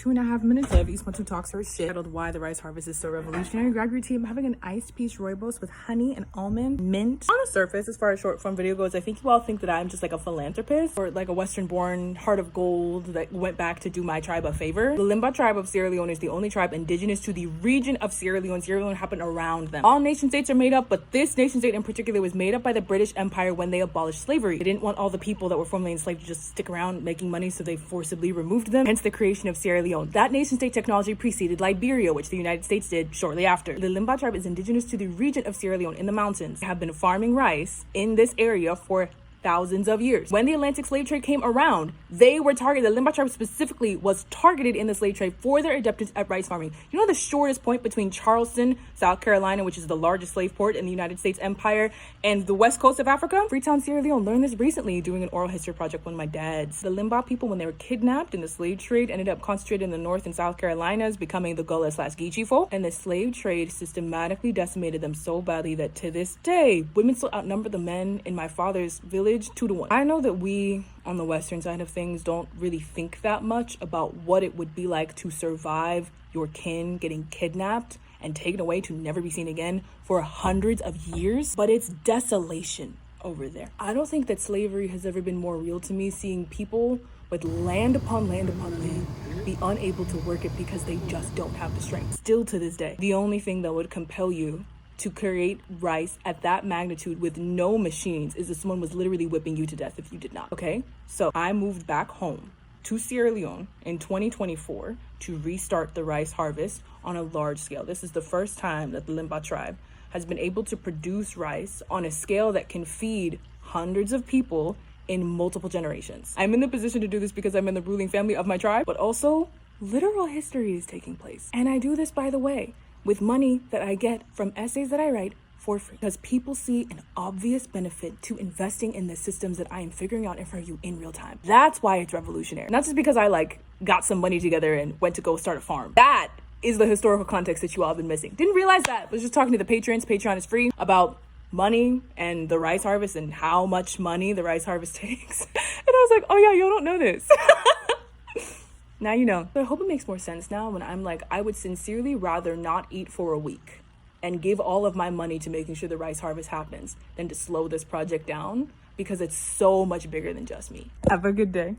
2.5 minutes of Ismatu Talks Her Shit, titled Why the Rice Harvest is So Revolutionary. Gregory tea. I'm having an iced peach rooibos with honey and almond mint. On the surface, as far as short form video goes, I think you all think that I'm just like a philanthropist or like a Western born heart of gold that went back to do my tribe a favor. The Limba tribe of Sierra Leone is the only tribe indigenous to the region of Sierra Leone. Sierra Leone happened around them. All nation states are made up, but this nation state in particular was made up by the British Empire when they abolished slavery. They didn't want all the people that were formerly enslaved to just stick around making money, so they forcibly removed them, hence the creation of Sierra Leone. That nation state technology preceded Liberia, which the United States did shortly after. The Limba tribe is indigenous to the region of Sierra Leone in the mountains. They have been farming rice in this area for thousands of years. When the Atlantic slave trade came around, they were targeted. The Limba tribe specifically was targeted in the slave trade for their adeptness at rice farming. You know the shortest point between Charleston, South Carolina, which is the largest slave port in the United States Empire, and the west coast of Africa? Freetown, Sierra Leone. Learned this recently doing an oral history project with my dad's. The Limba people, when they were kidnapped in the slave trade, ended up concentrated in the North and South Carolinas, becoming the Gullah/Geechee folk. And the slave trade systematically decimated them so badly that to this day, women still outnumber the men in my father's village 2-1. I know that we on the Western side of things don't really think that much about what it would be like to survive your kin getting kidnapped and taken away to never be seen again for hundreds of years, but it's desolation over there. I don't think that slavery has ever been more real to me, seeing people with land upon land upon land be unable to work it because they just don't have the strength. Still to this day, the only thing that would compel you to create rice at that magnitude with no machines is if someone was literally whipping you to death if you did not, okay? So I moved back home to Sierra Leone in 2024 to restart the rice harvest on a large scale. This is the first time that the Limba tribe has been able to produce rice on a scale that can feed hundreds of people in multiple generations. I'm in the position to do this because I'm in the ruling family of my tribe, but also literal history is taking place. And I do this, by the way, with money that I get from essays that I write for free, because people see an obvious benefit to investing in the systems that I am figuring out in front of you in real time. That's why it's revolutionary. Not just because I got some money together and went to go start a farm. That is the historical context that you all have been missing. Didn't realize that. Was just talking to the patrons. Patreon is free, about money and the rice harvest and how much money the rice harvest takes. And I was like, oh yeah, you don't know this. Now you know. But I hope it makes more sense now when I'm like, I would sincerely rather not eat for a week and give all of my money to making sure the rice harvest happens than to slow this project down, because it's so much bigger than just me. Have a good day.